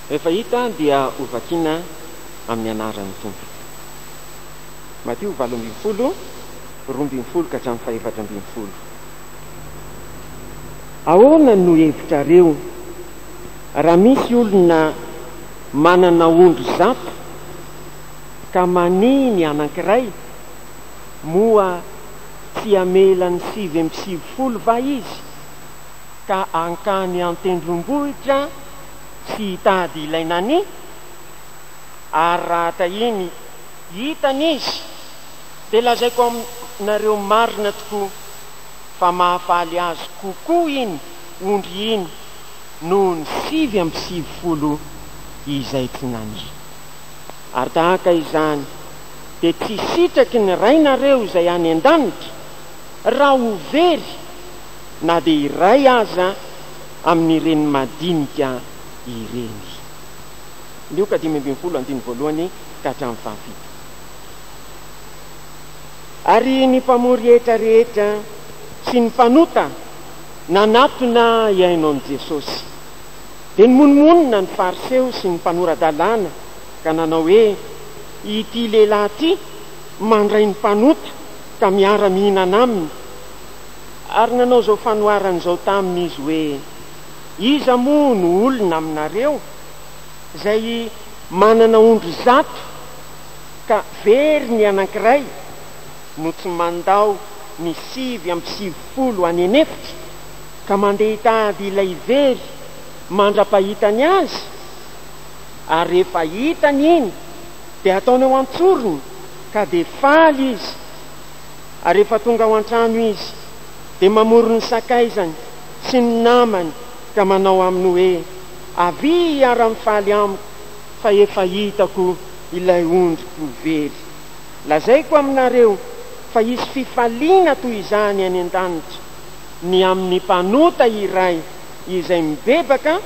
Rehefa hita dia ovakina amin'ny anaran'ny tompo. Mateo 7:12, 12 ka hatramin'ny 14:12. Ahoana no hevitrareo raha misy olona manana ondry zato ka maniny anankiray moa tsy amelany 7:20 va izy ka ankany an-tendrombohitra sy hitady ilay nani? Ary raha tahiny hitany izy dia lazaiko aminareo marina tokoa fa mahafaly azy kokoa iny ondry iny noho ny 7:20 izay tsy nani. Ary tahaka izany dia tsy sitraky ny rainareo izay any an-danitra raha ho very na dia iray aza amin'ireny madinika ireny. Luka 10:1 ka hatramin'ny 7. Ary ny mpamory rehetrarehetra sy ny mpanota nanatona iainao Jesosy. Dia nymonomonina ny fariseo sy ny mpanoradalàna ka nanao hoe ity lehilahy ity mandray ny mpanota ka miara-mihinana aminy. Ary nanao zao fanoaran'izao taminy izy hoe iza moa no olona aminareo izay manana ondry zato ka very ny anankiray no tsy mandao ny 7:20 any anefitra ka mandeha hitady ilay very mandra-pahitany azy, ary rehefa hitany iny dia ataony ao an-tsorony ka dia faly izy. Ary rehefa tonga ao an-trano izy dia mamory ny sakaizany sy ny namany ka manao aminy hoe avy ara-mifaly amiko fa efa hitako ilay ondriko very. Lazaiko aminareo fa hisy fifaliana toy izany any an-danitra ny amin'ny mpanota iray izay mibebaka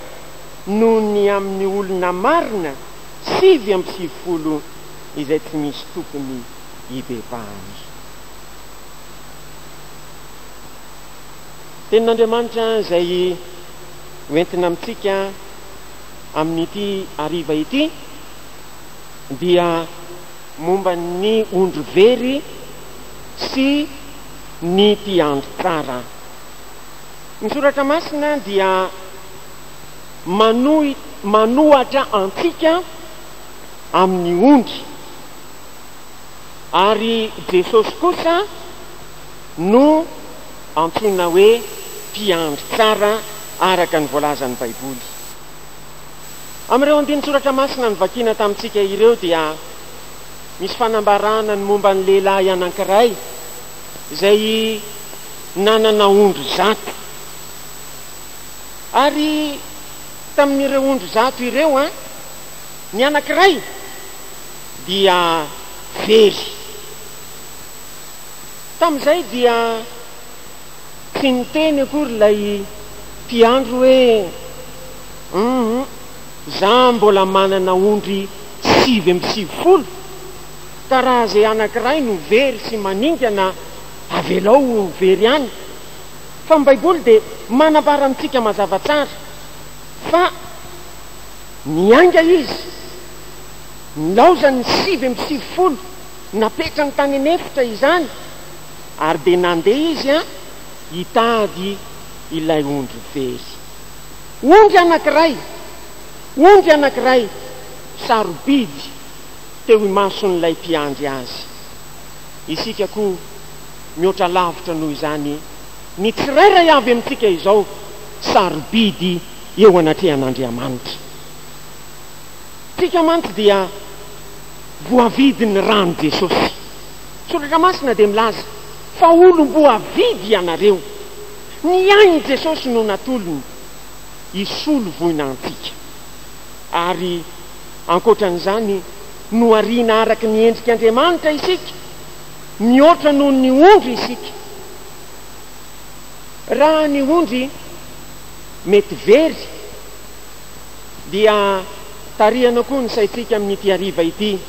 noho ny amin'ny olona marina 7:20 izay tsy misy tokony hibebahany. Tenin'Andriamanitra izay hoentina amintsika amin'ity hariva ity dia momba ny ondry very sy ny mpiandry tsara. Ny soratra masina dia manohatra antsika amin'ny ondry, ary Jesosy kosa no antsoina hoe mpiandry tsara araka ny voalazan'ny Baiboly. Amin'ireo andiny soratra masina ny vakina tamintsika ireo dia misy fanambarana ny momba ny lehilahy anankiray izay nanana ondry zato. Ary tamin'ireo ondry zato ireo ny anankiray dia very. Tamin'izay dia tsy niteny akory ilay mpiandro hoe za mbola manana ondry 7:20 ka raha zay anankiray no very sy maningana avelao very any. Fa ny Baiboly dia manambara antsika mazava tsara fa nianga izy, nilaoza ny 7:20 napetra ny tany anefitra izany, ary dia nandeha izy hitady ilay ondry very. Ondry anankiray sarobidy teo imason'ilay mpiandry azy. Isika koa mihoatra lavitra noho izany ny tsirairay avy amintsika izao sarobidy eo anatrehan'Andriamanitra. Tsika mantsy dia voavidiny rano Jesosy. Soratra masina dia milaza fa olom-boavidy ianareo, ny ainy Jesosy no natolony isolo voina antsika. Ary ankoatran'izany no ariana araky ny endrik'Andriamanitra isika, mihoatra noho ny ondry isika. Raha ny ondry mety very dia tarihana koa ny saitsika amin'ity hariva ity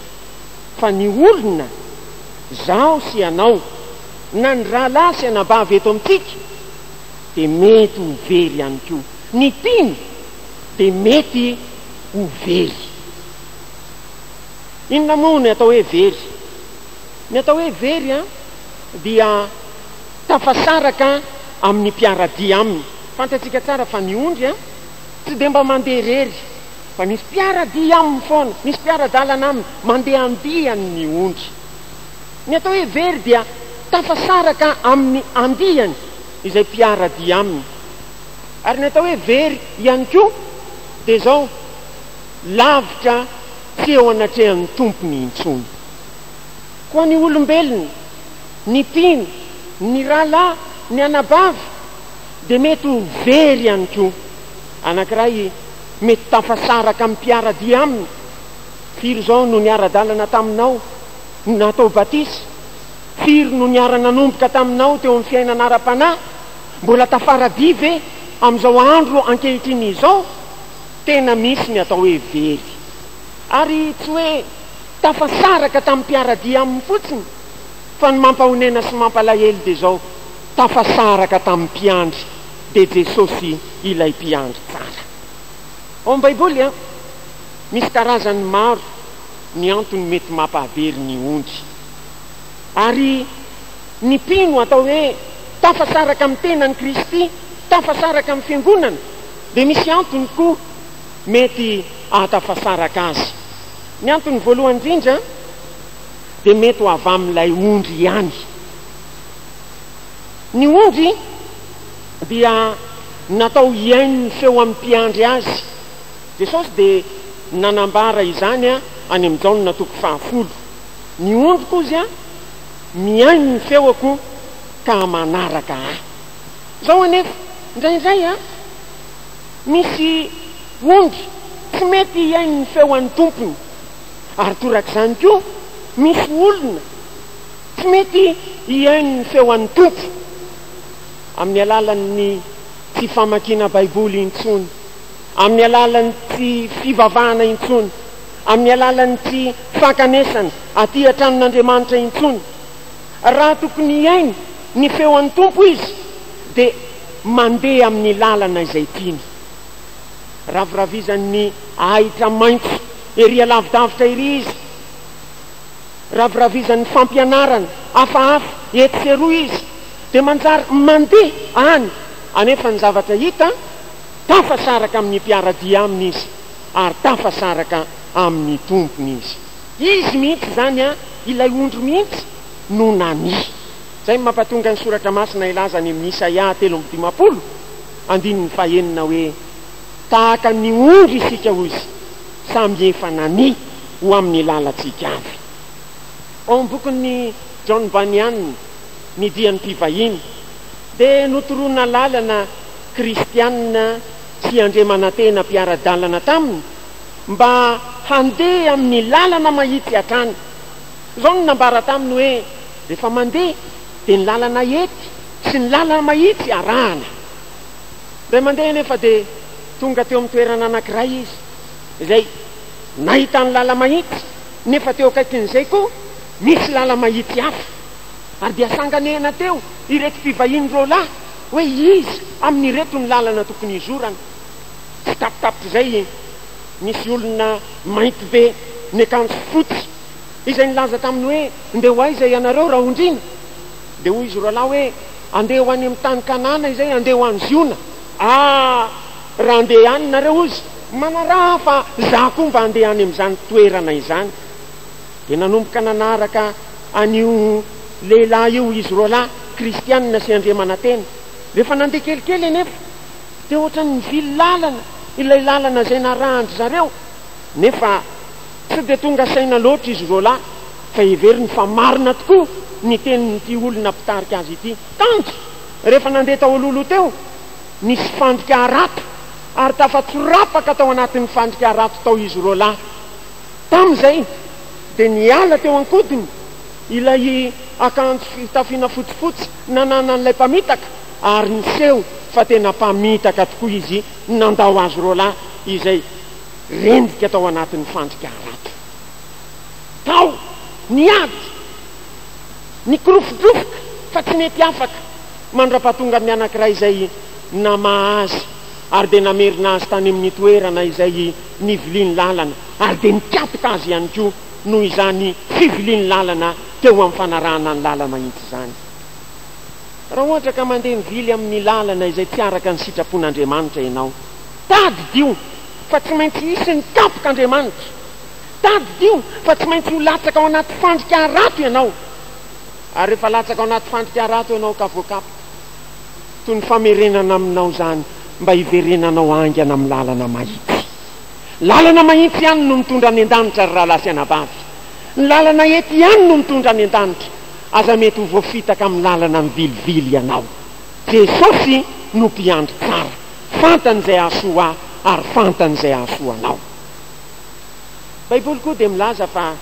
fa ny olona zao sy anao na ny rahalahy sy anabavy eto amintsika dia mety ho very ihany koa. Ny mpino dia mety ho very. Inona moa ny atao hoe very? Ny atao hoe very dia tafasaraka amin'ny mpiaradia aminy. Fantatsika tsara fa ny ondry tsy dia mba mandeha rery, fa nisy mpiaradia aminy foana, nisy mpiaradalana aminy mandeha andihany ny ondry. Ny atao hoe very dia tafasaraka amin'ny andihany izay mpiaradia aminy. Ary ny atao hoe very ihany koa dia zao lavitra tsy eo anatrehan'ny tompony intsony. Koa ny olombelona, ny mpino, ny rahalahy, ny anabavy dia mety ho very ihany koa. Anankiray mety tafasaraka amin'ny mpiaradia aminy. Firy zao no niara-dalana taminao natao batisa, firy no niara-nanomboka taminao teo amin'ny fiainana ara-panahy, mbola tafaradia ve amin'izao andro ankehitriny izao? Tena misy ny atao hoe very. Ary tsy hoe tafasaraka tamin'ny mpiaradia aminy fotsiny, fa ny mampahonena sy mampalahelo dia zao tafasaraka tamin'ny mpiandry, dia Jesosy ilay mpiandry tsara. Ao amin'ny Baiboly misy karazany maro ny antony mety mampahavery ny ondry. Ary ny mpino atao hoe tafasaraka amin'ny tenan'i Kristy, tafasaraka amin'ny fiangonana, dia misy antony koa mety ahatafasaraka azy. Ny antony voalohany indrindra dia mety ho avy amin'ilay ondry ihany. Ny ondry dia natao hiaino ny feo amin'ny mpiandry azy. Jesosy dia nanambara izany any amin'ny Jaonina 10. Ny ondry koa miaino ny feoko ka manaraka ahy. Zao anefa indraindray misy ondry tsy mety hiaino ny feo an'ny tompony, ary torak'izany koa misy olona tsy mety hiaino ny feo an'ny tompo. Amin'ny alalan'ny tsy famakiana Baiboly intsony, amin'ny alalan'ny tsy fivavahana intsony, amin'ny alalan'ny tsy fankanesana aty an-tranon'Andriamanitra intsony, raha tokony hiaino ny feo an'ny tompo izy dia mandeha amin'ny lalana izay tiany. Raviravizan'ny ahitra maitso ery alavidavitra ery izy, raviravizan'ny fampianarana hafahafa eto sy eroa izy, dia manjary mandeha any. Anefa ny zavatra hita tafasaraka amin'ny mpiaradia aminy izy, ary tafasaraka amin'ny tompony izy. Izy mihitsy zany ilay ondry mihitsy no nani. Zay mampatonga ny soratra masina ilaza any amin'ny Isaia 3:50 andininy fahenina hoe tahaka ny ondry isika ozy, samy efa nani ho amin'ny lalantsika avy. Ao amin'ny bokin'ny John Bunyan, ny dian'ny mpivahiny, dia notorona lalana kristianina sy andremanatena mpiara-dalana taminy mba handeha amin'ny lalana mahitsy hatrany. Zao no nambara taminy hoe rehefa mandeha dia ny lalana ety sy ny lalana mahitsy arahana. Dia mandeha nefa dia tonga teo amin'ny toerana anankiray izy izay nahita ny lala mahitsy, nefa teo akaikin'izay koa misy lala mahitsy hafa. Ary dia sanganena teo ireto mpivahiny reo lahy hoe izy amin'ireto ny lalana tokony izorana. Tsy tapitapitra izay misy olona mainty be ny akanjo fotsy izay nilaza taminy hoe ndeha ho aiza ianareo raha ondrina, dia hoy izy roa lahy hoe andeha ho any amin'ny tany Kanana izay, andeha ho any Ziona. Raha andeha ihany nareo izy manaraha fa za koa mba andeha any amin'izany toerana izany. Dia nanomboka nanaraka an'io lehilahy io izy roa lahy kristianina sy andriamanatena. Rehefa nandeha kelikely nefa dia ohatran'ny mivily lalana, ilay lalana izay narahandry zareo, nefa tsy dia tonga saina loatra izy roa lahy, fa heveriny fa marina tokoa ny tenin'ity olona mpitarika azy ity. Tanjo rehefa nandeha tao alolo teo nisy fandrika arato, ary tafatsorapaka tao anatin'ny fandrika arato tao izy roa lahy. Tamin'izay dia niala teo ankodiny ilay akanjo fitafiana fotsifotsy nanana n'ilay mpamitaka, ary niseho fa tena mpamitaka tokoa izy nandao azy roa lahy izay rendika tao anatin'ny fandrika arato. Tao niady nikorofodrofoka fa tsy mety afaka mandra-pahatonga amin'ny anankiray izay namahazy ary dia namerina azy tany amin'ny toerana izay niviliany lalana, ary dia nikapoka azy ihany koa noho izany fiviliany lalana teo amin'ny fanarahana ny lala mahitsy izany. Raha ohatra ka mandeha mivily amin'ny lalana izay tsy araka ny sitrapon'Andriamanitra ianao, tady dio fa tsy maintsy hisy ny kapok'Andriamanitra, tady dio fa tsy maintsy ho latsaka ao anaty fandrika rato ianao, ary rehefa latsaka ao anaty fandrika rato ianao ka voakapoka, toy ny famerenana aminao zany mba hiverenanao angana amin'ny lalana mahitsy. Lalana mahitsy ihany no mitondra any an-danitra ry rahalahy sy anabavy, ny lalana ety ihany no mitondra any an-danitra. Aza mety ho voafitaka amin'ny lalana mivilivily ianao. Jesosy no mpiandry tsara, fantan'izay ahasoa ary fantan'izay ahasoanao. Baiboly koa dia milaza fa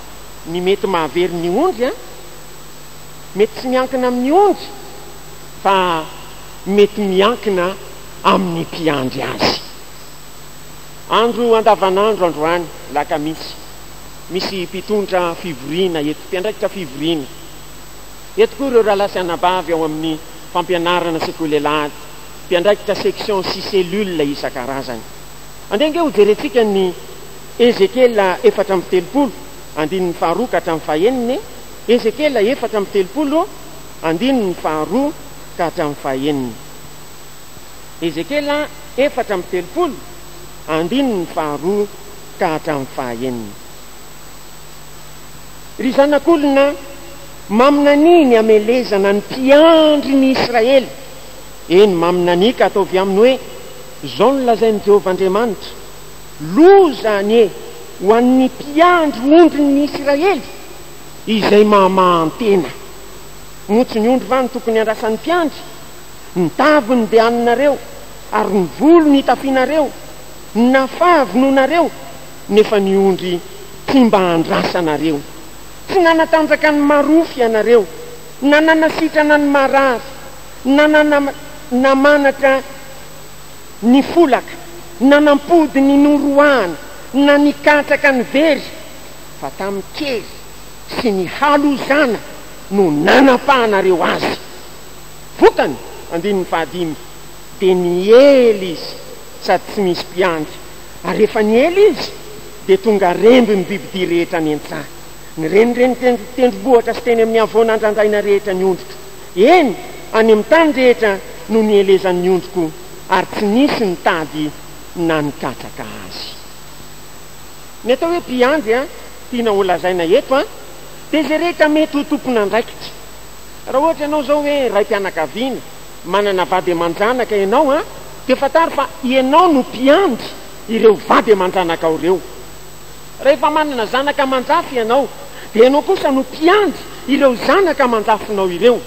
ny mety mahavery ny ondry mety tsy miankina amin'ny ondry fa mety miankina amin'ny mpiandry azy. Andro andavanandro androany lakamisy, misy mpitondra fivoriana eto, mpiandraikitra fivoriana eto koa ireo rahalahy sy anabavy ao amin'ny fampianarana sekoly, mpiandraikitra section 6 cellule isan-karazany. Andeha nge ho jerentsika ny Ezekela 4:30 andininy 2 ka hatramin'ny 9. Ezekela 4:30 andininy 2 ka hatramin'ny 9. Ezekela 4:30 andininy 2 ka hatramin'ny 9. Ry zanak'olona, maminany ny amelezana ny mpiandry ny Israely. Eny maminany ka ataovy aminy hoe, zao no lazain'i Jehovah Andriamanitra, loza ny ho an'ny mpiandry ondry ny Israely izay mahamahantena. Motsy ny ondry va ny tokony andrasan'ny mpiandry, ny taviny dia aninareo ary ny volo ny tafinareo, ny nafavononareo, nefa ny ondry tsy mba andrasanareo. Tsy nanatanjaka ny marofy ianareo, nananasitrana ny marary, namanatra ny folaka, nanampody ny noroahana, na nikatraka ny very, fa tamin'ny kery sy ny halozana no nanapahanareo azy. Vokany, andininy 5, dia niely izy sady tsy misy mpiandry, ary rehefa niely izy dia tonga remby ny bibidia rehetra ny entsaha. Ny renireny tendrombohatra sy teny amin'ny avoan'andrandраina rehetra ny ondriko. Eny, any amin'ny tany rehetra no nielezan'ny ondriko, ary tsy nisy ny tady na nikatraka azy. Ny atao hoe mpiandry tiana ho lazaina eto dia izay rehetra mety ho tompon'andraikitra. Raha ohatra ianao zao hoe raim-pianakaviana, manana vady aman-janaka ianao dia fantary fa ianao no mpiandry ireo vady aman-janaka ao ireo. Rehefa manana zanaka aman-jafy ianao, dia ianao kosa no mpiandry ireo zanaka aman-jafinao ireo.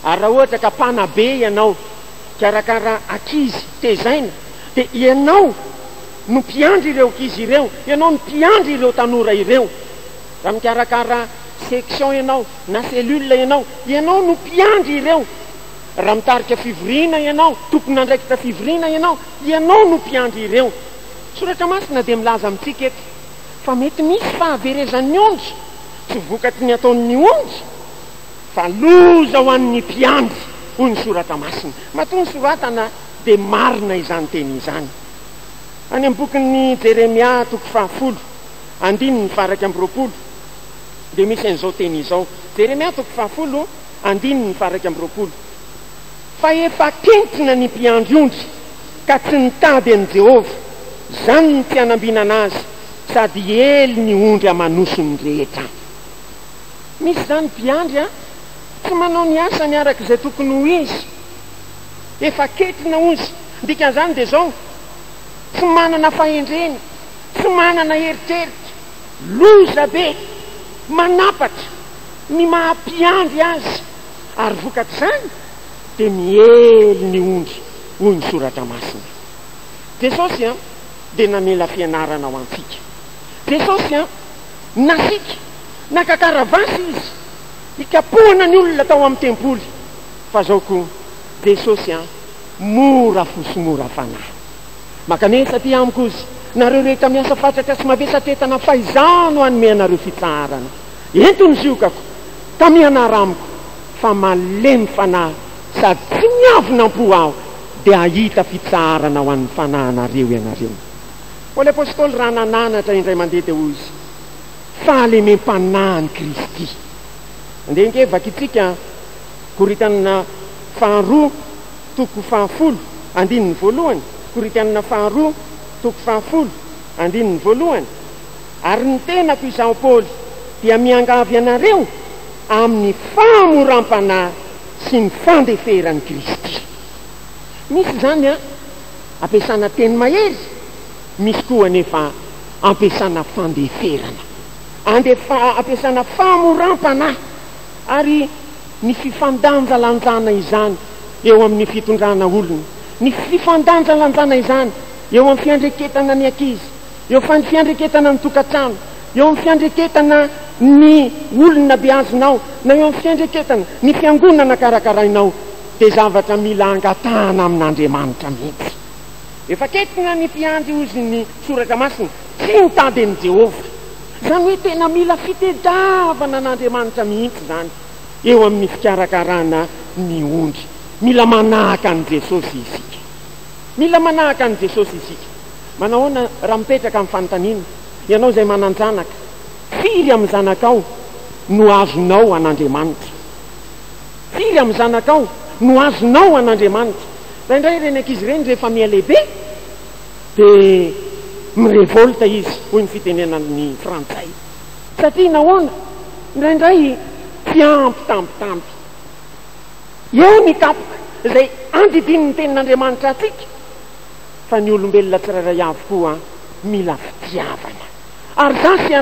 Ary raha ohatra ka mpanabe ianao, karakara ankizy tezaina, dia ianao no mpiandry ireo ankizy ireo, ianao no mpiandry ireo tanora ireo. Raha mikarakara section ianao na cellule ianao no mpiandry ireo. Raha mitarika fivoriana ianao, tompon'andraikitra fivoriana ianao no mpiandry ireo. Soratra masina dia milaza amintsika eto fa mety misy fahaverezan'ny ondry, tsy vokatry ny ataon'ny ondry, fa loza ho an'ny mpiandry, hoy ny soratra masina. Matoa ny soratana dia marina izany teny izany. Any amin'ny bokin'ny Jeremia 10 andininy 2 dia misy an'izao teny izao. Jeremia 10 andininy 2. Fa efa kentina ny mpiandry ondry ka tsy nitady an'i Jehovah, zany ny tsy hanambinana azy, sady ely ny ondry amanosony rehetra. Misy zany mpiandry tsy manao ny asany araka izay tokony ho izy, efa ketina ozy. Dikan'izany dia zao, tsy manana fahendrena, tsy manana eritreritra, loza be, manapatra ny mahampiandry azy, ary vokatr'izany dia miely ny ondry, hoy ny soratra masina. Jesosy dia namela fianarana ho antsika. Jesosy nasika, nakakaravasy izy, ikapohana ny olona tao amin'ny tempoly, fa zao koa Jesosy mora fosomora fanahy. Makanesa ty amiko izy, nareo rehetra miasa fatratra sy mavesatetana faizano hanome anareo fitsarana. Ento ny ziokako, tamianara amiko, fa malemy fanahy sady tsy miavona ampo aho, dia ahita fitsarana ho an'ny fanahinareo ianareo. Ho ilay apôstôly raha nananatra indray mandeha teo izy fahalemem-panahy ny Kristy. Andeha inkevaka itsika Korintianina faharoa toko fahafolo andininy voalohany. Korintianina faharoa toko fahafolo andininy voalohany. Ary ny tenako izao Paoly dia miangavy ianareo amin'ny famoram-panahy sy ny fandeferan'ny Kristy. Misy zany ampiasana teny mahery, misy koa nefa ampiasana fandeferana, ampiasana famoram-panahy. Ary ny fifandanjalanjana izany eo amin'ny fitondrana olona, ny fifandanjalanjana izany eo amin'ny fiandreketana ny ankizy, eo amin'ny fiandreketana ny tokantrano, eo amin'ny fiandreketana ny olona beazonao, na eo amin'ny fiandreketana ny fiangonana karakarainao, dia zavatra mila angatahana amin'Andriamanitra mihitsy. Efa ketina ny mpiandry ozy ny soratra masina tsy mitady ny Jehova. Zany hoe tena mila fitediavana an'Andriamanitra mihitsy zany eo amin'ny fikarakarana ny ondry. Mila manahaka an' Jesosy isika. Mila manahaka an' Jesosy isika. Manahoana raha mipetraka amin'ny fanontaniana, ianao izay manan-janaka, firy amin'ny zanakao no azonao an'Andriamanitra. Firy amin'ny zanakao no azonao an'Andriamanitra. Indray ireny ankizy ireny rehefa mialehibe dia mirevolta izy, hoy ny fitenenan'ny frantsay. Satria nahoana? Indraindray fiampitampitampy. Eo ny kapoka izay andidin'ny tenin'Andriamanitra atsika. Fa ny olombelona tsirairay avy koa mila fitiavana. Ary zasy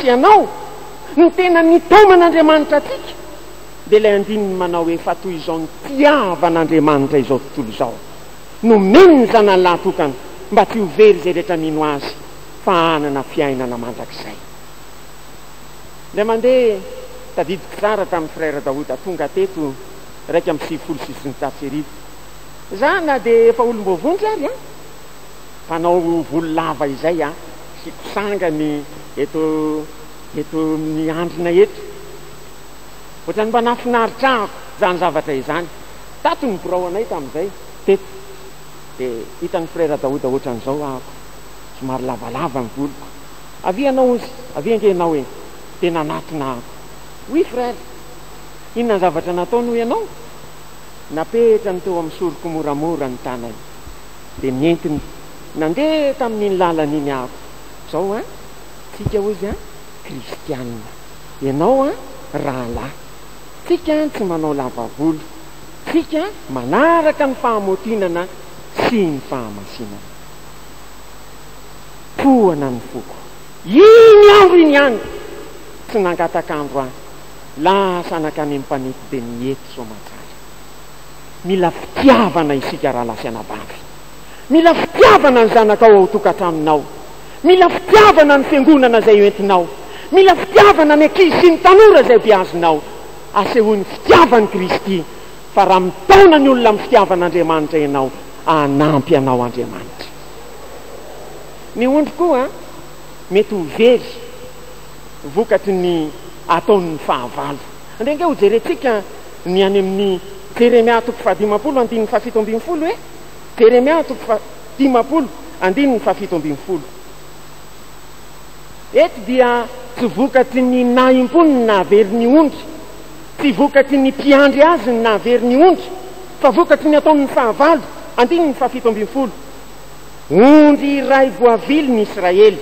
ianao ny tena nitoman'Andriamanitra atsika, dia ilay andininy manao hoe fa toy izao ny tiavan'Andriamanitra izao tontolo izao, nomeny ny zanany lahatokana mba tsy ho very izay rehetra mino azy fa hanana fiainana mandrakizay. Ilay mandeha tadidiko tsara tamin'ny frère Daouda tonga teto raika amin'ny 7 za na dia efa olom-bovony zany mpanao volo lava izay sy kosangany eto ny andrina eto, ohatrany mba nahafinaritranako zany zavatra izany. Tato ny birao anay tamin'izay teto dia hitan'ny frère Daouda ohatran'izao ahako, somary lavalava ny voloko. Avianao izy, aviankenao e, tena natona ako. Oui frère, inona zavatra nataony ianao? Napetrany teo amin'ny soroko moramora ny tanany, dia mientiny nandeha tamin'iny lalan'iny ako. Zao tsika ozy kristianina, ianao rahalahy, tsika tsy manao lava volo, tsika manaraka ny fahamotinana sy ny fahamasinana. Tohana ny foko, iny andro iny ihany tsy nangatakandro lasa nakany mpanety dia niety somatsara. Mila fitiavana isika raha lasianabavy, mila fitiavana ny zanakao ao tokantranonao, mila fitiavana ny fiangonana izay entinao, mila fitiavana ny ankizy sy ny tanora izay beazonao, asehoany fitiavany Kristy. Fa raha mitaona ny olona amin'ny fitiavan'Andriamanitra ianao, anampy anao Andriamanitra. Ny ondry koa mety ho very vokatry ny ataon'ny fahavalo. Andrenge ho jerentsika ny any amin'ny Jeremia 10:7 Jeremia 10:7. Eto dia tsy vokatry ny nahimpony ny nahavery ny ondry, tsy vokatry ny mpiandry azy ny nahavery ny ondry, fa vokatry ny ataon'ny fahavalo. 7:7. Ondry iray voavily ny Israely.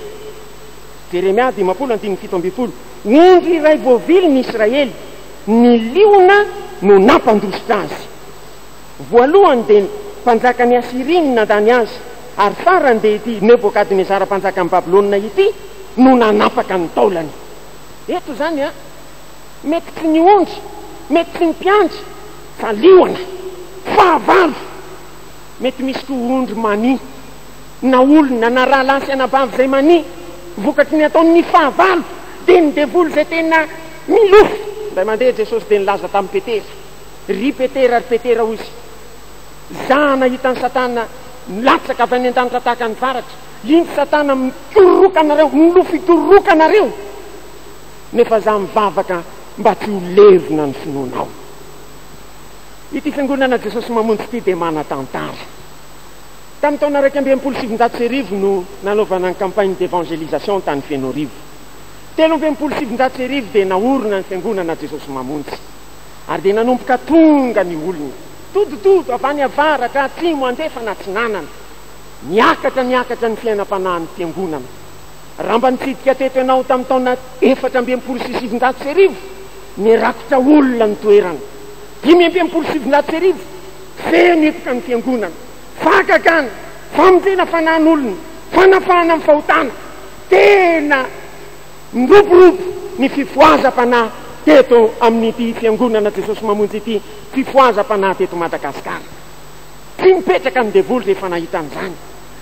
Jeremia 10:7. Ondry iray voavily ny Israely, ny liona no nampandositra azy. Voalohany dia mpanjakany Asiria ny nandany azy, ary farany dia ity Nebokadnezara mpanjakany Babilôna ity no nanapaka ny taolany. Eto zany mety tsy ny ondry, mety tsy ny mpiandry, fa liona, fahavalo. Mety misy koa ondry mani, na olona na rahalasy anabavy izay mani, vokatry ny ataon'ny fahavalo, dia ny devoly izay tena milofo. Nday mandeha Jesosy dia nilaza tamin'ny Petera, ry Petera, ry Petera ozy, zana hitan'ny Satana milatsaka avy any an-danitra tahaka ny varatra, iny Satana mitororoka anareo, milofo hitororoka anareo, nefa za mivavaka mba tsy ho levina ny finoanao. ity fiangonana Jesosy mamonjy ity dia mana-tantara. Tamin'ny taona 1927 no nanaovana ny campagne d'évangélisation tany Fianorivo. 1927 dia naorina ny fiangonana Jesosy mamonjy, ary dia nanomboka tonga ny olona todotodo avy any avaratra atsimo andefa natsinanana, niakatra ny fiainam-panahin'ny fiangonana. Raha mba nitsidika teto ianao tamin'ny taona 1927 nirakotra olona ny toerana, 1927 feno epoka ny fiangonana, fakakana, famonjena fanahin'olona, fanafahana amin'ny fahotana, tena miroborobo ny fifoazam-panahy teto amin'ity fiangonana Jesosy mamonjy ity, fifoazam-panahy teto Madagasikara. Tsy mipetraka ny devoly rehefa nahitan'izany,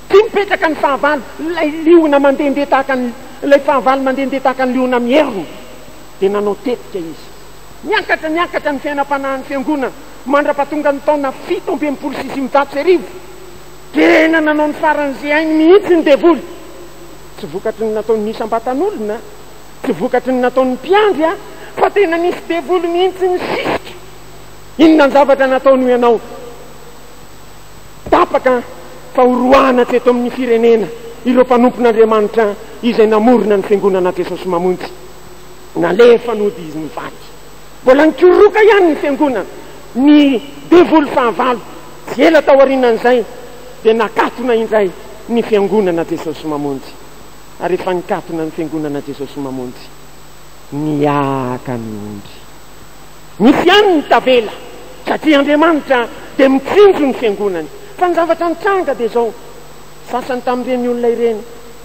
tsy mipetraka ny fahavalo, ilay liona mandehandeha tahaka ilay fahavalo mandehandeha tahaka ny liona mieriny, dia nanao tetika izy. Niakatra ny fiainam-panahin'ny fiangonana mandra-pahatonga ny taona 1926 tena nanao ny faran'izay ainy mihitsy ny devoly. Tsy vokatry ny nataony nisam-batan'olona, tsy vokatry ny nataony mpiandry, fa tena nisy devoly mihitsy ny sisika. Inona ny zavatra nataony ianao? Tapaka fahoroana teto amin'ny firenena ireo mpanompon'Andriamanitra izay namorona ny fiangonana Jesosy mamonjy, nalefa nody izy nivaky. Mbola nikoroka ihany ny fiangonana, ny devoly fahavalo. Tsy ela tao aorianan'izay dia nakatona indray ny fiangonana Jesosy mamonjy. Ary efa nikatona ny fiangonana Jesosy mamonjy, niaka ny ondry. Nisy ihany ny tavela, satria Andriamanitra dia mitsinjo ny fiangonany. Fa ny zavatra nitranga dia zao, sasany tamin'ireny olona ireny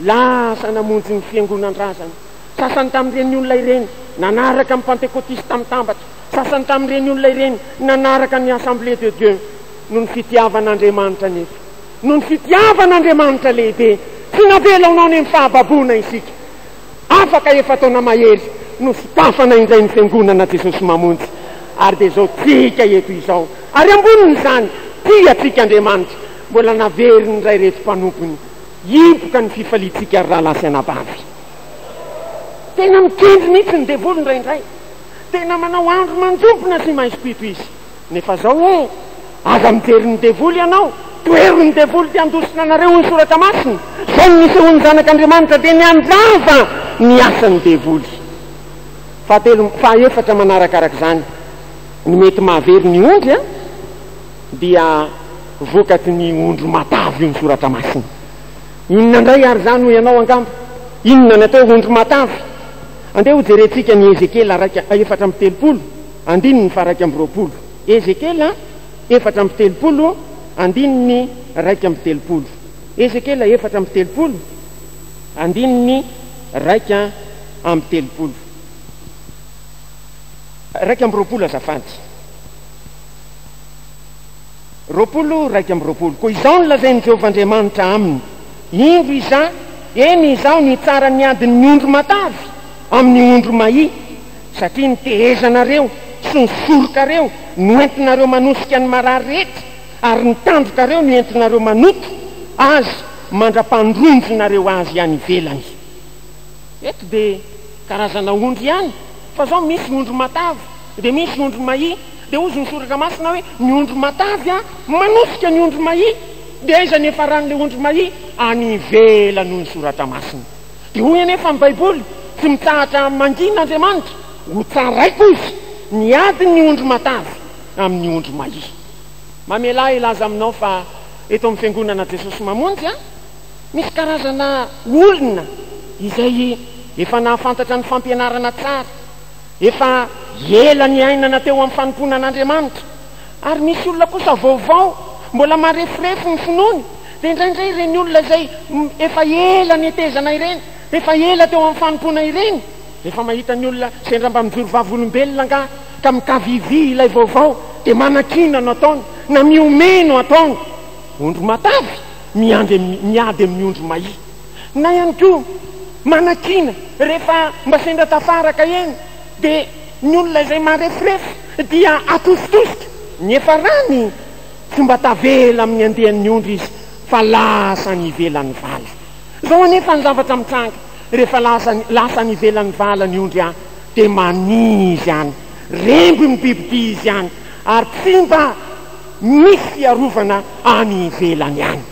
lasa namonjy ny fiangonan-drazana, sasany tamin'ireny olona ireny nanaraka amin'ny pentécotiste mitambatra, sasany tamin'ireny olona ireny nanaraka ny assemblée de Dieu. No ny fitiavan'Andriamanitra nefa, no ny fitiavan'Andriamanitra lehibe, tsy navelaonao ny fahababona isika. Afaka efa taona mahery no sitafana indray ny fiangonana Jesosy mamonjy, ary dia zao tsika eto izao, ary ambonin'izany tia tsika Andriamanitra, mbola naveriny indray reto mpanompony, hipoka ny fifalitsika ary rahalasy anabavy. Tena mikendry mihitsy ny devoly indraindray, tena manao andro manjompona sy mahispito izy. Nefa zao aza mijery ny devoly ianao, toero ny devoly dia andosina anareo ny soratra masina, zao ny nisehony zanak'Andriamanitra dia niandrava ny asan'ny devoly. Faha-efatra manarakarak' izany, ny mety mahavery ny ondry dia vokatry ny ondro matavy io ny soratra masina. Inona indray ary zany ho ianao angamba? Inona natao ondro matavy? Andeha ho jerentsika ny Ezekela 4:30, andininy fa 2:20. Ezekela 4:30, andininy 2:30. Ezekela 4:30, andininy 2:30. 2:20 azafady. 2:20. Koa izao nolazainy Jehovah-Andriamanitra aminy, indro iza, eny izao ny tsara ny adiny ondro matavy amin'ny ondro mahi, satria nitehezanareo sy nisorokareo noentinareo manosika ny marary rehetra, ary nitandrokareo noentinareo manoto azy mandra-pandronjonareo azy ihany ivelany. Eto dia karazana ondro ihany, fa zao misy ondro matavy dia misy ondro mahi. Dia ozy ny soratra masina hoe ny ondro matavy manosika ny ondro mahi, dia aiza nefa ran'le ondro mahi any ivelany ny soratra masina. Dia hoy anefa amin'ny Baiboly tsy mitsahatra mangin'Andriamanitra, ho tsaraiko izy ny adiny ny ondro matavy amin'ny ondro mahi. Mamela ilaza aminao fa eto amin'ny fiangonana Jesosy mamonjy misy karazana olona izay efa nahafantatra ny fampianarana tsara, efa ela ny ainana teo amin'ny fanompona an'Andriamanitra, ary misy olona kosa vaovao mbola marefirefy ny finoany. Dia indraindray ireny olona izay efa ela ny etezana ireny, efa ela teo amin'ny fanompona ireny, efa mahita ny olona sendra mba mijoro vavolombelona nga ka mikavivy ilay vaovao, dia manakina no ataony, na miomeno ataony. Ondro matavy miady amin'ny ondro mahi. Na ihany koa manakina rehefa mba sendra tafaraka eny, dia ny olona izay marefirefy dia atositosika, nefa rany tsy mba tavela amin'ny andehan'ny ondro izy, fa lasa ny ivelan'ny vala. Zao anefa ny zavatra mitranga, rehefa lasa ny ivelan'ny vala ny ondry dia manizy any, remby ny bibidy izy any, ary tsy mba misy fiarovana any ivelany any.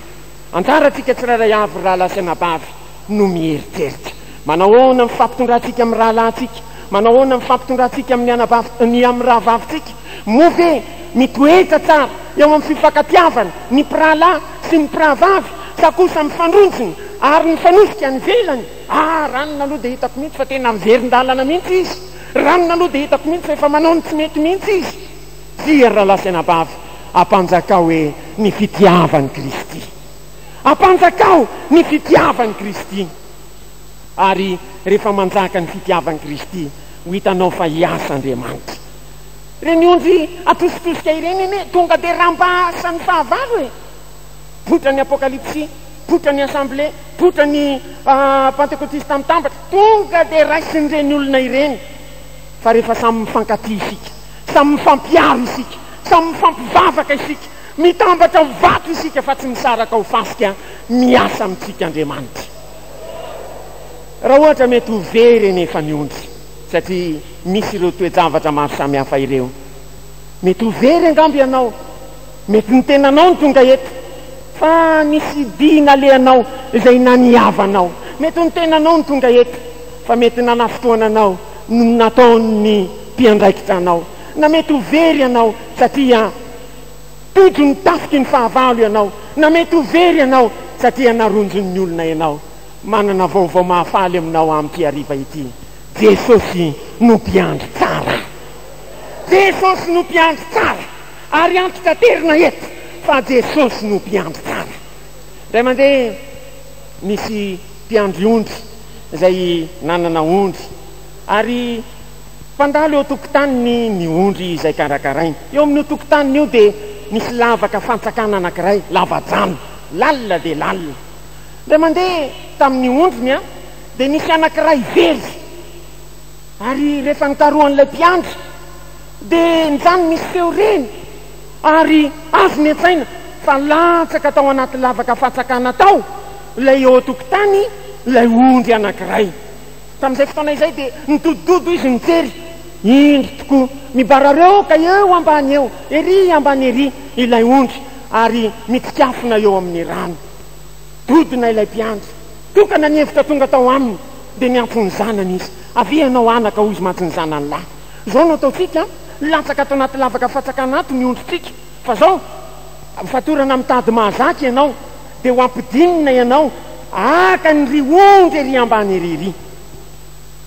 Anjara tsika tsirairay avy rahalahy sy anabavy no mieritreritra manao ahoana mifampitondratsika amin'ny rahalahytsika, manao ahoana mifampitondratsika amin'ny amin'ny rahavavitsika, moa ve mitoetra tsara eo amin'ny fifankatiavana ny mpirahalahy sy ny mpirahavavy sa kosa mifandronjony ary ny fanosika ny velany. Ranona aloha dia hitako mihitsy fa tena miverin-dalana mihitsy izy, ranona aloha dia hitako mihitsy fa efa manao ny tsy mety mihitsy izy. Tia rahalahy sy anabavy, ampanjakao hoe ny fitiavany Kristy, ampanjakao ny fitiavany Kristy. Ary rehefa manjaka ny fitiavany Kristy ho hitanao fa hiasa Andriamanitra. Reny ondry atositosika ireny eny tonga dia rambasa ny fahavalo e. Botra ny apokalipsy, botra ny assemblée, botra ny pentekôtista mitambatra, tonga dia raisin'ireny olona ireny. Fa rehefa samy mifankaty isika, samy mifampiaro isika, samy mifampivavaka isika, mitambatra vato isika fa tsy misaraka ho fasika, miasa amintsika Andriamanitra. Raha ohatra mety ho very nefa ny ondry, satria misy ireo toe-javatra maro samihafa ireo. Mety ho very angamby ianao, mety ny tenanao ny tonga eto, fa misy dina alehanao izay naniavanao. Mety ny tenanao ny tonga eto, fa mety nanafotoananao no nataony mpiandraikitra anao. Na mety ho very ianao satria tojo ny tafiky ny fahavalo ianao, na mety ho very ianao satria naronjony olona ianao. Manana vaovao mahafaly aminao amin'ity hariva ity. Jesosy no mpiandry tsara, Jesosy no mpiandry tsara, ary antitra-terina eto fa Jesosy no mpiandry tsara. Ray mandeha misy mpiandry ondry izay nanana ondry, ary mpandalo eo tokotany ny ondry izay karakarainy. Eo amin'ny tokotaniny io dia misy lavaka fantsakana anankiray, lava-drano, lalina dia lalina. Ray mandeha tamin'ny ondriny dia nisy anankiray very, ary rehefa nitaroan'ilay mpiandry dia njany misy feo reny, ary azo ny antsaina fa latsaka tao anaty lavaka fatsakana tao ilay eo tokotany ilay ondry anankiray. Tamin'izay fotoana izay dia nitodododo izy nijery, indry tokoa mibarareo ka eo ambany eo, ery ambany ery ilay ondry, ary mitsikafona eo amin'ny rano. Dodina ilay mpiandry, tokana ny hevitra tonga tao aminy dia niantsony zanany izy. Avy ianao anaka ho izy mantsy ny zanany lahy. Zao no ataotsika, latsaka tao anaty lavaka fatsakana ato ny ondritsika, fa zao fatorana mitady mahazaka ianao dia ho ampidinina ianao aka ny ry ondry ery ambany ery.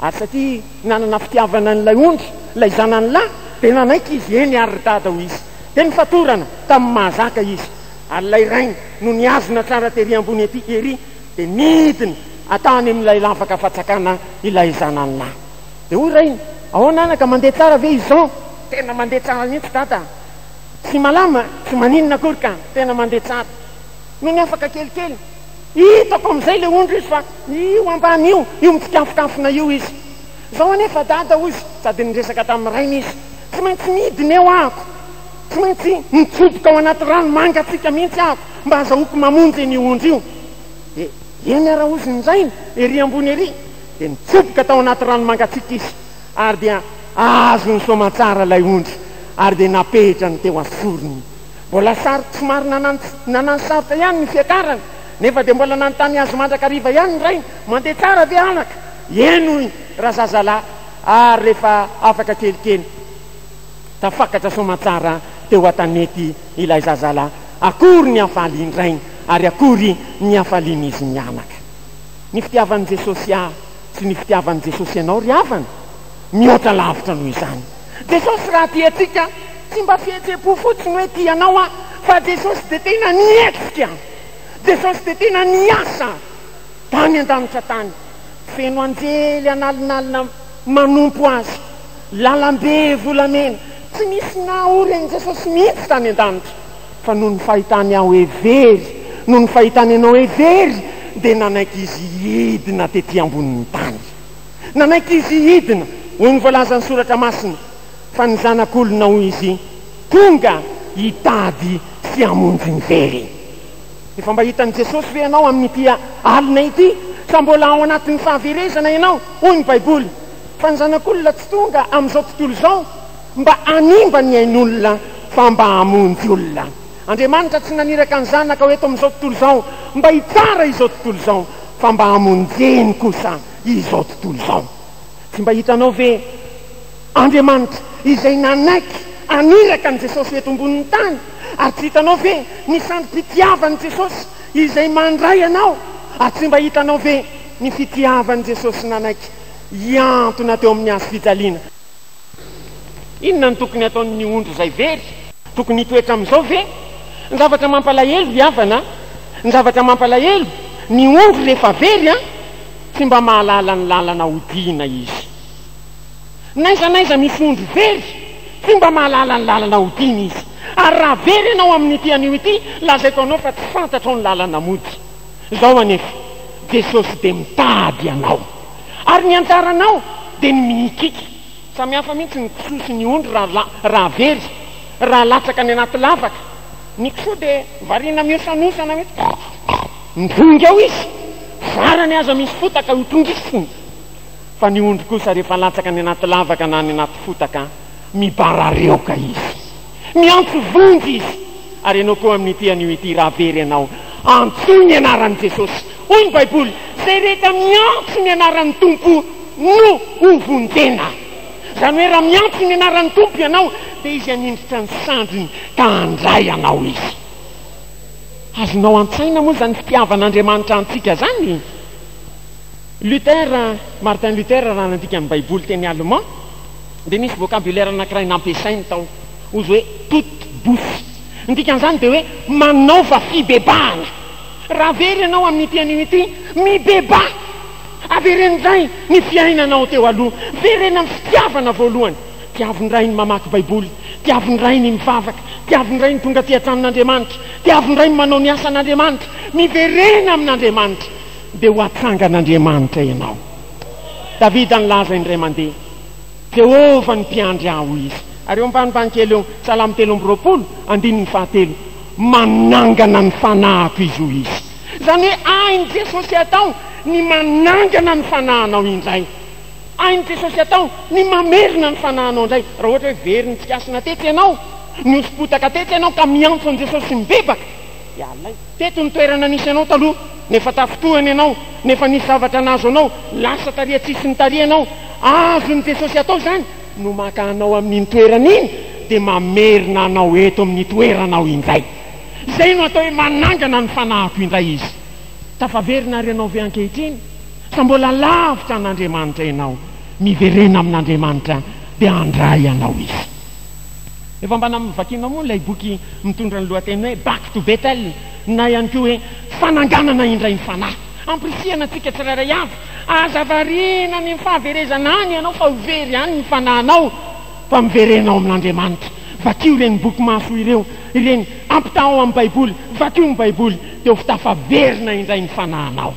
Ary satria nanana fitiavana n'ilay ondry, ilay zanany lahy, dia nanaiky izy eny ary dada ho izy. Dia ny fatorana tamin'ny mahazaka izy, ary ilay rainy no niazona tsara tery ambony ety ery dia nidiny atany amin'ilay lavaka fatsakana ilay zanany lahy. Dia hoy rainy, ahoana anaka mandeha tsara ve izao? Tena mandeha tsara mihitsy dada, tsy malama, tsy maninona akory ka, tena mandeha tsara. No ny afaka kelikely, hitako amin'izay le ondry izy fa io ambany io mitsikafokafona io izy. Zao anefa dada hoy izy, sady niresaka tamin'ny rainy izy, tsy maintsy midiny eo ahako, tsy maintsy mitsoboka ao anaty rano mangatsika mihitsy ahako mba azahoako mamonjy iny ondry io. Dia eny ara ozy nyzainy ery ambony ery dia nitsoboka tao anaty rano mangatsika izy, ary dia azo ny somatsara ilay ondry, ary dia napetrany teo asorony. Mbola sarotra somary nanany sarotra ihany ny fiakarana, nefa dia mbola nanontany azo mandrakariva ihany ny rainy, mandeha tsara ve anaka? Eno raha zazalahy. Ary rehefa afaka kelikely tafakatra somatsara teo an-tanety ilay zazalahy, akory ny afaliany rainy ary akory ny afalian'izy ny anaka. Ny fitiavan'i Jesosy sy ny fitiavan'i Jesosy ianao ry havana mihoatra lavitra noho izany. Jesosy raha tiatsika tsy mba fihetsepo fotsiny hoe tianao fa Jesosy dia tena nietsika, Jesosy dia tena niasa tany an-danitra tany, feno anjely analinalina manompo azy, lalambe volamena, tsy misy naory an'i Jesosy mihitsy tany an-danitra, fa noho ny fahitany aho hoe very, noho ny fahitany ianao hoe very, dia nanaiky izy hidina tetỳ ambonin'ny tany, nanaiky izy hidina. Hoy ny voalaza ny soratra masina fa ny zanak'olona hoy izy tonga hitady sy hamonjy ny very. Efa mba hitan'i Jesosy ve ianao amin'ity alina ity, sa mbola ao anatin'ny fahaverezana ianao? Hoy ny Baiboly fa ny zanak'olona tsy tonga amin'izao tontolo izao mba animba ny ain'olona fa mba hamonjy olona. Andriamanitra tsy naniraka ny zanaka hoe eto amin'izao tontolo izao mba hitsara izao tontolo izao, fa mba hamonjeny kosa izao tontolo izao. Tsy mba hitanao ve Andriamanitra izay nanaiky aniraka an' Jesosy eto ambonin'ny tany, ary tsy hitanao ve ny sandro-pitiavan'i Jesosy izay mandray anao, ary tsy mba hitanao ve ny fitiavan'i Jesosy nanaiky hiantona teo amin'ny hazo fijaliana. Inona ny tokony ataon'ny ondro izay very? Tokony hitoetra amin'izao ve? Ny zavatra mampalahelo viavana, ny zavatra mampalahelo, ny ondro rehefa very tsy mba mahalala ny lalana hodiana izy. Naiza misy ondro very, tsy mba mahalala ny lalana hodiana izy. Ary raha very ianao amin'ity anio ity, lazaiko anao fa tsy fantatrao ny lalana mody. Izao anefa Jesosy dia mitady anao, ary ny antaranao dia ny mihikiky. Samy hafa mihitsy ny kisoa sy ny ondro raha very, raha latsaka ny anaty lavaka. Ny kisoa dia variana miosanosana hoe midongy ao izy, varany aza misy fotaka ho tongisiny. Fa ny ondro kosa rehefa latsaka ny anaty lavaka na ny anaty fotaka, mibarareoka izy, miantso vonjy izy. Ary ianao koa amin'ity anio ity, raha very ianao, antsoy ny anaran'i Jesosy. Hoy ny Baiboly, zay rehetra miantso ny anaran'ny Tompo no ho vonjena. Zany hoe raha miantso ny anaran'ny Tompo ianao, dia izy hanindritra ny sandriny ka handray anao izy. Azonao an-tsaina moa zany fitiavan'Andriamanitra antsika zany. Martin Luther raha nandika ny Baiboly teny allemand, dia nisy vocabulaire anankiray nampiasainy tao, ozy hoe toute bouche. Ny dikan'izany dia hoe manaova fibebahana. Raha very ianao amin'ity anio ity, mibeba. Averen'izay ny fiainanao teo aloha, verena ny fitiavana voalohany. Tiavindray ny mamaky Baiboly, tiavindray ny mivavaka, tiavindray ny tonga ty an-tranon'Andriamanitra, tiavindray ny manao ny asan'Andriamanitra, miverena amin'Andriamanitra, dia ho atsangan'Andriamanitra ianao. Davida nilaza indray mandeha, Jehova ny mpiandry aho izy. Ary eo ambanimbany kely eo, Salamo 3:20, andininy 7, manangana ny fanahiko izy ho izy. Zany hoe ainy Jesosy atao ny manangana ny fanahanao indray. Ainy Jesosy atao ny mamerina ny fanahanao indray. Raha ohatra hoe very ny tsikasina tetsy ianao, ny osipotaka tetsy ianao ka miantso an' Jesosy mibebaka, ialay teto ny toerana nisy ianao taloha, nefa tafotohany ianao, nefa nisy zavatra nazo anao, lasa taria tsisy ny taria ianao. Azony Jesosy atao zany no maka anao amin'iny toerana iny, dia mamerina anao eto amin'ny toeranao indray. Zay no atao hoe manangana ny fanahiko indray izy. Tafaverina ary ianao ve ankehitriny, sa mbola lavitra an'Andriamanitra ianao, miverena amin'Andriamanitra dia handray anao izy. Efa mba namivakiana moa ilay boky mitondra ny lohateny hoe Back to Bethel, na ihany koa hoe fananganana indray ny fanahy. Ampirisihana antsika tsirairay avy, azavarina ny fahaverezana any ianao fa hovery any ny fanahinao, fa miverenao amin'Andriamanitra. Vakio ireny boky maso ireo, ireny ampitao amin'ny Baiboly, vakio ny Baiboly, dia ho fitafaverina indray ny fanahinao.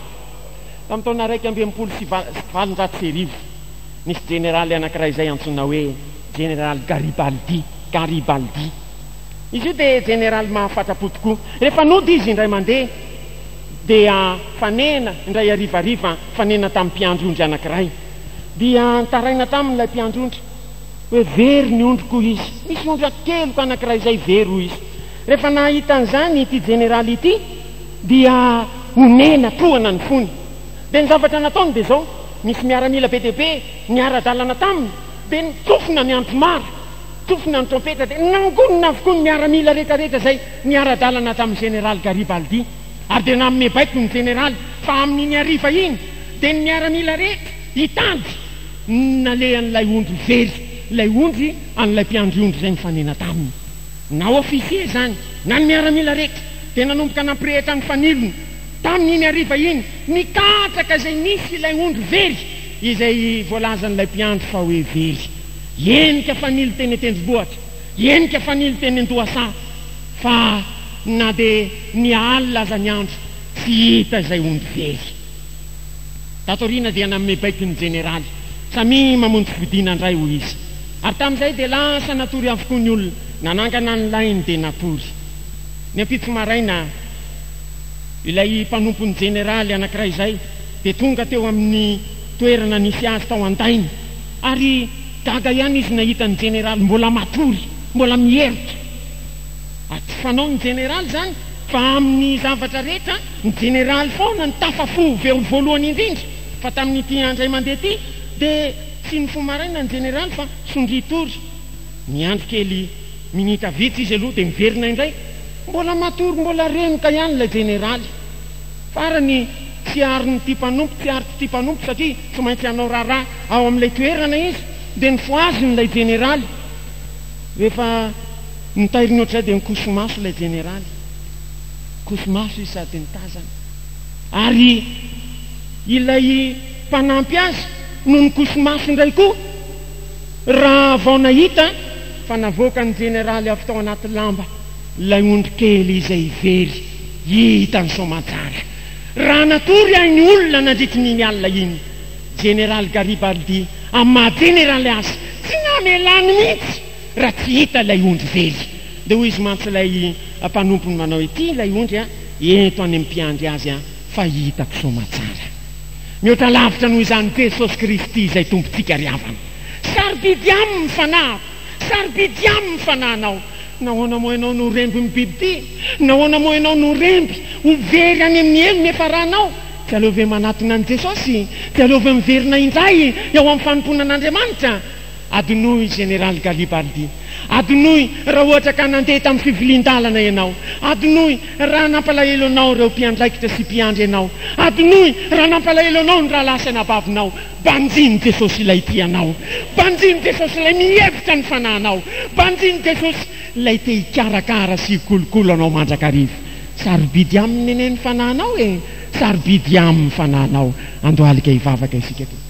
Tamin'ny taona 1970, nisy generaly anankiray izay antsona hoe Général Garibaldi. Izy io dia generaly mahafatra-po tokoa. Rehefa nody izy indray mandeha, dia fanena indray arivariva, fanena tamin'ny mpiandrondry anankiray, dia taraina tamin'ilay mpiandrondry hoe very ny ondroko izy, misy ondra keloko anankiray izay very ho izy. Rehefa nahita an'izany ity generaly ity, dia honena tohana ny fony. Dia ny zavatra nataony dia zao, misy miaramila be dia be niara-dalana taminy, dia nitsofina ny antomara, tsofina ny trompeta, dia nangonina avokoa ny miaramila rehetrarehetra izay niara-dalana tamin'ny generaly Garibaldi. Ary dia namin'ny baiko ny generaly fa amin'iny ariva iny, dia ny miaramila rehetra hitady nalehan'ilay ondry very, ilay ondry an'ilay mpiandry ondry izay nifanena taminy. Na ofisier zany, na ny miaramila rehetra, dia nanomboka nampirehitra ny fanilony tamin'iny ariva iny, nikatraka izay nisy ilay ondry very izay voalazan'ilay mpiandry fa hoe very. Enika fanily teny tendrombohitra, enika fanily teny Andohasa, fa na dia ny alina aza ny andro tsy hita izay ondry very. Tatoriana dia namin'ny baiko ny generaly, samy mamonjy fidina indray ho izy. Ary tamin'izay dia lasa natory avokoa ny olona, nanangana ny lainy dia natory. Ny ampitso maraina, ilay mpanompon'ny generaly anankiray izay dia tonga teo amin'ny toerana nisy azy tao an-dainy, ary gaga ihany izy nahita ny generaly mbola matory, mbola mieritra, tsy fanao ny jeneraly zany fa amin'ny zavatra rehetra ny jeneraly foana ny tafafo voalohany indrindra fa tamin'nyty andray mandeha ty dia tsy ny fomaraina ny jeneraly fa sondritory miandro kely minita vitsy izy aloha dia miverina indray mbola matory mbola renika ihany ilay jeneraly farany tsy ariny ty mpanompo tsy ary ty mpanompo satria tsy maintsy hanao raharaha ao amin'ilay toerana izy dia ny foaziny ilay jeneraly rehefa nitairiny ohatr'izay dia nikosomaso ilay jeneraly kosomaso izy sady nitazana ary ilay mpanampy azy no nikosomaso indray koa raha vao nahita fa navoaka ny jeneraly avy tao anaty lamba ilay ondry kely izay very hita ny somatsara raha natory ahy ny olona nandritrin'iny alina iny jeneraly Garibaldi amin'ny maha-jeneraly azy tsy namelany mihitsy raha tsy hita ilay ondry very dia hoy izy mantsy ilay mpanompony manao ety ilay ondry ento any amin'ny mpiandry azy fa hitako somatsara mihoatra lavitra noho izany Jesosy Kristy izay tompontsika riavana sarobidy aminy fanahy sarobidy aminy fanahinao nahoana moa ianao no remby mibiby ty nahoana moa ianao no remby ho very any amin'ny elo nefa rahanao tsy aleove manatona an' Jesosy tsy aleove miverina indray eo amin'ny fanompona an'Andriamanitra adinoy jeneraly Garibaldi adinoy raha ohatra ka nandeha tamin'ny fivilian-dalana ianao adinoy raha nampalahelo anao reo mpiandraikitra sy mpiandry ianao adinoy raha nampalahelo anao ny raha lasa nabavinao banjiny Jesosy ilay tianao banjiny Jesosy ilay mihevitra ny fanahinao banjiny Jesosy ilay te hikarakara sy kolokolo anao mandrakarivo sarobidy aminy neneny fanahinao sarobidy aminy fanahinao andohalika hivavaka isika ty